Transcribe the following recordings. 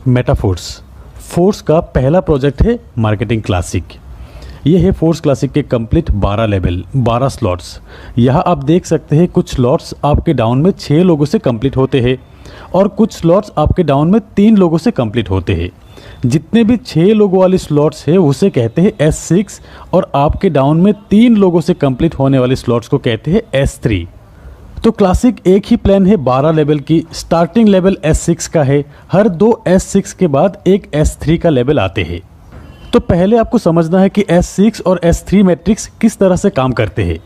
Metaphors force का पहला project है मार्केटिंग क्लासिक। ये है फोर्स क्लासिक के कंप्लीट 12 लेवल 12 स्लॉट्स। यहाँ आप देख सकते हैं कुछ स्लॉट्स आपके डाउन में 6 लोगों से कंप्लीट होते हैं और कुछ स्लॉट्स आपके डाउन में 3 लोगों से कंप्लीट होते हैं। जितने भी 6 लोगों वाले स्लॉट्स है उसे कहते हैं S6 और आपके डाउन में 3 लोगों से कंप्लीट होने वाले स्लॉट्स को कहते हैं S3। तो क्लासिक एक ही प्लान है 12 लेवल की। स्टार्टिंग लेवल S6 का है, हर 2 S6 के बाद एक S3 का लेवल आते हैं। तो पहले आपको समझना है कि S6 और S3 मैट्रिक्स किस तरह से काम करते हैं।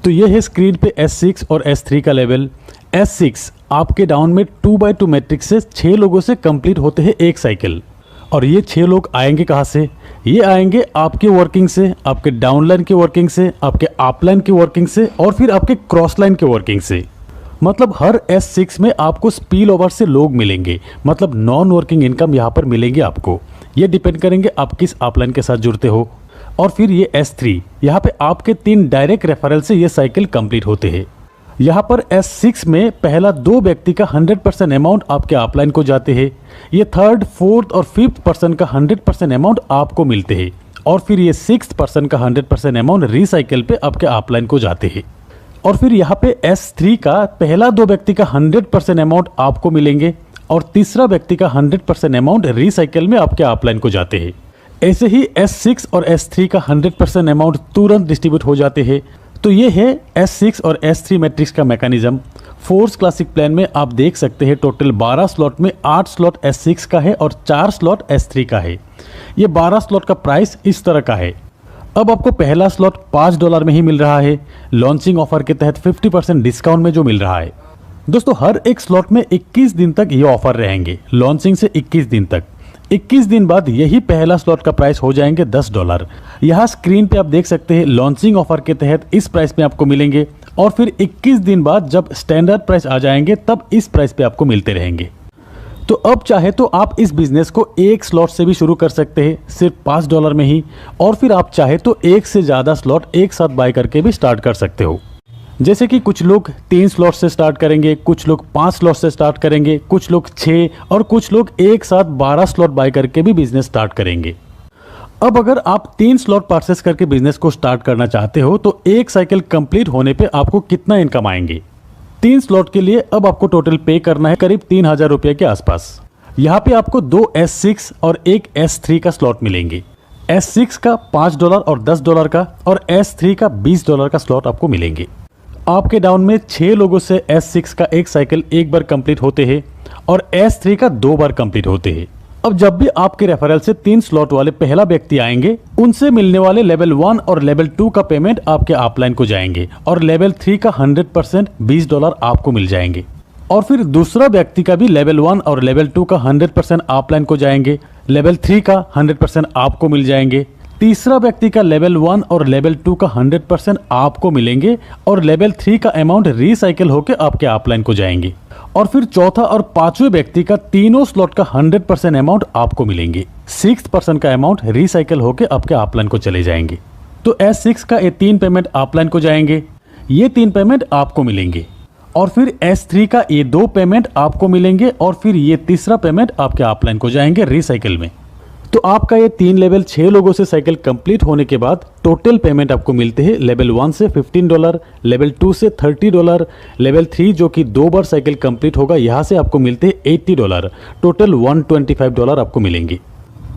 तो ये है स्क्रीन पे S6 और S3 का लेवल। S6 आपके डाउन में 2x2 मैट्रिक्स से 6 लोगों से कंप्लीट होते हैं एक साइकिल। और ये 6 लोग आएंगे कहाँ से? ये आएंगे आपके वर्किंग से, आपके डाउनलाइन के वर्किंग से, आपके अपलाइन के वर्किंग से और फिर आपके क्रॉस लाइन के वर्किंग से। मतलब हर S6 में आपको स्पिल ओवर से लोग मिलेंगे, मतलब नॉन वर्किंग इनकम यहाँ पर मिलेंगे आपको। ये डिपेंड करेंगे आप किस अपलाइन के साथ जुड़ते हो। और फिर ये S3 यहाँ पे आपके 3 डायरेक्ट रेफरल से ये साइकिल कंप्लीट होते हैं। यहाँ पर S6 में पहला 2 व्यक्ति का 100% अमाउंट आपके अपलाइन को जाते हैं। ये 3rd, 4th और 5th पर्सन का 100% अमाउंट आपको मिलते हैं और फिर ये 6th पर्सन का 100% अमाउंट रिसाइकिल पे आपके अपलाइन को जाते हैं। और फिर यहाँ पे S3 का पहला 2 व्यक्ति का 100% अमाउंट आपको मिलेंगे और तीसरा व्यक्ति का 100% अमाउंट रिसाइकिल में आपके अपलाइन को जाते हैं। ऐसे ही S6 और S3 का 100% अमाउंट तुरंत डिस्ट्रीब्यूट हो जाते हैं। तो ये है S6 और S3 मैट्रिक्स का मैकेनिज्म। फोर्स क्लासिक प्लान में आप देख सकते हैं टोटल 12 स्लॉट में 8 स्लॉट S6 का है और 4 स्लॉट S3 का है। ये 12 स्लॉट का प्राइस इस तरह का है। अब आपको पहला स्लॉट $5 में ही मिल रहा है, लॉन्चिंग ऑफर के तहत 50% डिस्काउंट में जो मिल रहा है। दोस्तों हर एक स्लॉट में 21 दिन तक ये ऑफर रहेंगे, लॉन्चिंग से 21 दिन तक। 21 दिन बाद यही पहला स्लॉट का प्राइस हो जाएंगे $10। यहाँ स्क्रीन पे आप देख सकते हैं लॉन्चिंग ऑफर के तहत इस प्राइस में आपको मिलेंगे और फिर 21 दिन बाद जब स्टैंडर्ड प्राइस आ जाएंगे तब इस प्राइस पे आपको मिलते रहेंगे। तो अब चाहे तो आप इस बिजनेस को एक स्लॉट से भी शुरू कर सकते हैं सिर्फ $5 में ही, और फिर आप चाहे तो एक से ज़्यादा स्लॉट एक साथ बाय करके भी स्टार्ट कर सकते हो। जैसे कि कुछ लोग 3 स्लॉट से स्टार्ट करेंगे, कुछ लोग 5 स्लॉट से स्टार्ट करेंगे, कुछ लोग 6 और कुछ लोग एक साथ 12 स्लॉट बाय करके भी बिजनेस स्टार्ट करेंगे। अब अगर आप 3 स्लॉट परचेस करके बिजनेस को स्टार्ट करना चाहते हो तो एक साइकिल कंप्लीट होने पे आपको कितना इनकम आएंगे? 3 स्लॉट के लिए अब आपको टोटल पे करना है करीब 3000 रुपये के आसपास। यहाँ पे आपको 2 S6 और एक S3 का स्लॉट मिलेंगे। S6 का $5 और $10 का और S3 का $20 का स्लॉट आपको मिलेंगे। आपके डाउन में 6 लोगों से S6 का एक साइकिल एक बार कंप्लीट होते हैं और S3 का 2 बार कंप्लीट होते हैं। अब जब भी आपके रेफरल से 3 स्लॉट वाले पहला व्यक्ति आएंगे उनसे मिलने वाले लेवल 1 और लेवल 2 का पेमेंट आपके अपलाइन को जाएंगे और लेवल 3 का 100% $20 आपको मिल जाएंगे। और फिर दूसरा व्यक्ति का भी लेवल 1 और लेवल 2 का 100% अपलाइन को जाएंगे, लेवल 3 का 100% आपको मिल जाएंगे। तीसरा व्यक्ति का लेवल 1 और लेवल 2 का 100% आपको मिलेंगे और लेवल 3 का अमाउंट रिसाइकिल होकर आपके अपलाइन को जाएंगे। और फिर चौथा और पांचवें व्यक्ति का तीनों स्लॉट का 100% अमाउंट आपको मिलेंगे। 6% का अमाउंट रिसाइकिल होकर आपके अपलाइन को चले जाएंगे। तो S6 का ये 3 पेमेंट अपलाइन को जाएंगे, ये 3 पेमेंट आपको मिलेंगे और फिर S3 का ये 2 पेमेंट आपको मिलेंगे और फिर ये तीसरा पेमेंट आपके अपलाइन को जाएंगे रिसाइकिल में। तो आपका ये 3 लेवल 6 लोगों से साइकिल कंप्लीट होने के बाद टोटल पेमेंट आपको मिलते हैं लेवल 1 से $15, लेवल 2 से $30, लेवल 3 जो कि 2 बार साइकिल कंप्लीट होगा यहाँ से आपको मिलते हैं $80। टोटल $125 आपको मिलेंगे।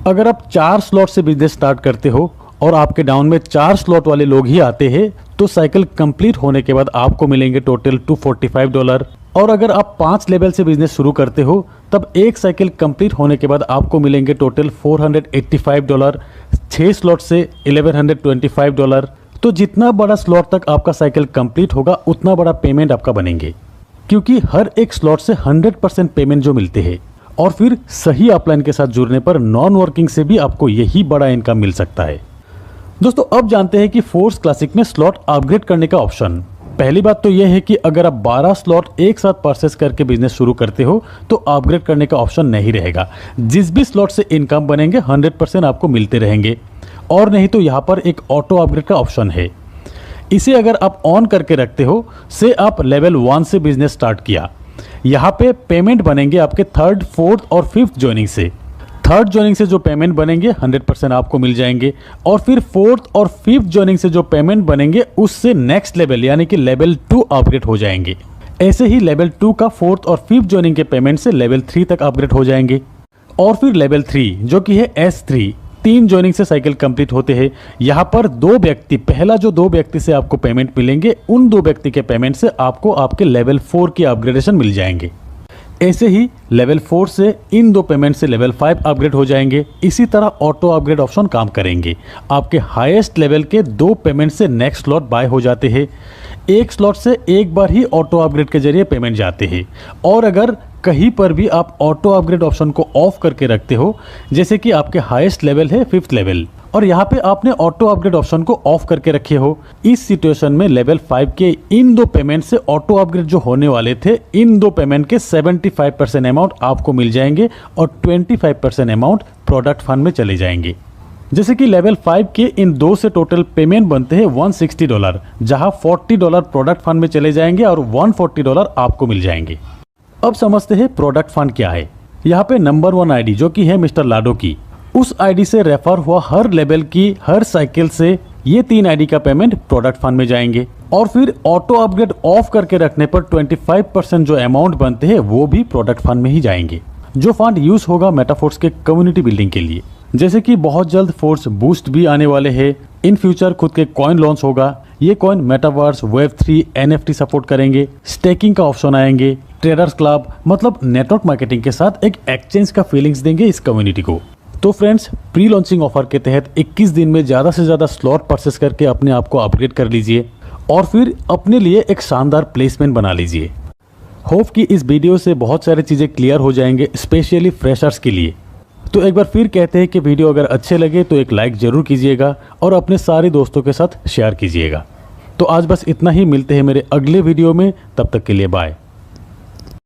अगर आप 4 स्लॉट से बिजनेस स्टार्ट करते हो और आपके डाउन में 4 स्लॉट वाले लोग ही आते हैं तो साइकिल कंप्लीट होने के बाद आपको मिलेंगे टोटल $245। और अगर आप 5 लेवल से बिजनेस शुरू करते हो तब एक साइकिल कंप्लीट होने के बाद आपको मिलेंगे टोटल $485। 6 स्लॉट से $1125। तो जितना बड़ा स्लॉट तक आपका साइकिल कंप्लीट होगा उतना बड़ा पेमेंट आपका बनेंगे, क्योंकि हर एक स्लॉट से 100% पेमेंट जो मिलते हैं। और फिर सही अपलाइन के साथ जुड़ने पर नॉन वर्किंग से भी आपको यही बड़ा इनकम मिल सकता है। दोस्तों अब जानते हैं कि फोर्स क्लासिक में स्लॉट अपग्रेड करने का ऑप्शन। पहली बात तो यह है कि अगर आप 12 स्लॉट एक साथ परचेस करके बिजनेस शुरू करते हो तो अपग्रेड करने का ऑप्शन नहीं रहेगा। जिस भी स्लॉट से इनकम बनेंगे 100% आपको मिलते रहेंगे। और नहीं तो यहाँ पर एक ऑटो अपग्रेड का ऑप्शन है। इसे अगर आप ऑन करके रखते हो, से आप लेवल 1 से बिजनेस स्टार्ट किया यहाँ पे पेमेंट बनेंगे आपके थर्ड, फोर्थ और फिफ्थ ज्वाइनिंग से। थर्ड ज्वाइनिंग से जो पेमेंट बनेंगे 100% आपको मिल जाएंगे, और फिर फोर्थ और फिफ्थ ज्वाइनिंग से जो पेमेंट बनेंगे उससे नेक्स्ट लेवल यानी कि लेवल 2 अपग्रेड हो जाएंगे। ऐसे ही लेवल 2 का फोर्थ और फिफ्थ ज्वाइनिंग के पेमेंट से लेवल 3 तक अपग्रेड हो जाएंगे। और फिर लेवल 3 जो कि है S3, 3 ज्वाइनिंग से साइकिल कंप्लीट होते हैं। यहाँ पर 2 व्यक्ति, पहला जो 2 व्यक्ति से आपको पेमेंट मिलेंगे, उन 2 व्यक्ति के पेमेंट से आपको आपके लेवल 4 की अपग्रेडेशन मिल जाएंगे। ऐसे ही लेवल 4 से इन 2 पेमेंट से लेवल 5 अपग्रेड हो जाएंगे। इसी तरह ऑटो अपग्रेड ऑप्शन काम करेंगे। आपके हाईएस्ट लेवल के 2 पेमेंट से नेक्स्ट स्लॉट बाय हो जाते हैं। एक स्लॉट से एक बार ही ऑटो अपग्रेड के जरिए पेमेंट जाते हैं। और अगर कहीं पर भी आप ऑटो अपग्रेड ऑप्शन को ऑफ करके रखते हो, जैसे कि आपके हाईएस्ट लेवल है 5th लेवल, और यहाँ पे आपने ऑटो अपग्रेड ऑप्शन को ऑफ करके रखे हो, इस सिचुएशन में लेवल 5 के इन 2 पेमेंट से ऑटो अपग्रेड जो होने वाले थे, इन 2 पेमेंट के 75% अमाउंट आपको मिल जाएंगे और 25% अमाउंट प्रोडक्ट फंड में चले जाएंगे। जैसे कि लेवल 5 के इन 2 से टोटल पेमेंट बनते हैं $160, जहां $40 प्रोडक्ट फंड में चले जाएंगे और $140 आपको मिल जाएंगे। अब समझते हैं प्रोडक्ट फंड क्या है। यहाँ पे नंबर 1 आईडी जो कि है मिस्टर लाडो की, उस आईडी से रेफर हुआ हर लेवल की हर साइकिल से ये 3 आईडी का पेमेंट प्रोडक्ट फंड में जाएंगे। और फिर ऑटो अपग्रेड ऑफ करके रखने पर 25% जो अमाउंट बनते हैं वो भी प्रोडक्ट फंड में ही जाएंगे, जो फंड यूज होगा मेटाफोर्स के कम्युनिटी बिल्डिंग के लिए। जैसे कि बहुत जल्द फोर्स बूस्ट भी आने वाले हैं, इन फ्यूचर खुद के कॉइन लॉन्च होगा। ये coin metaverse, Web3, NFT support करेंगे, स्टेकिंग का ऑप्शन आएंगे, ट्रेडर्स क्लब, मतलब नेटवर्क मार्केटिंग के साथ एक एक्सचेंज का फीलिंग्स देंगे इस कम्युनिटी को। तो फ्रेंड्स, प्री लॉन्चिंग ऑफर के तहत 21 दिन में ज़्यादा से ज़्यादा स्लॉट परचेस करके अपने आप को अपग्रेड कर लीजिए और फिर अपने लिए एक शानदार प्लेसमेंट बना लीजिए। होप कि इस वीडियो से बहुत सारी चीज़ें क्लियर हो जाएंगे, स्पेशली फ्रेशर्स के लिए। तो एक बार फिर कहते हैं कि वीडियो अगर अच्छे लगे तो एक लाइक ज़रूर कीजिएगा और अपने सारे दोस्तों के साथ शेयर कीजिएगा। तो आज बस इतना ही, मिलते हैं मेरे अगले वीडियो में, तब तक के लिए बाय।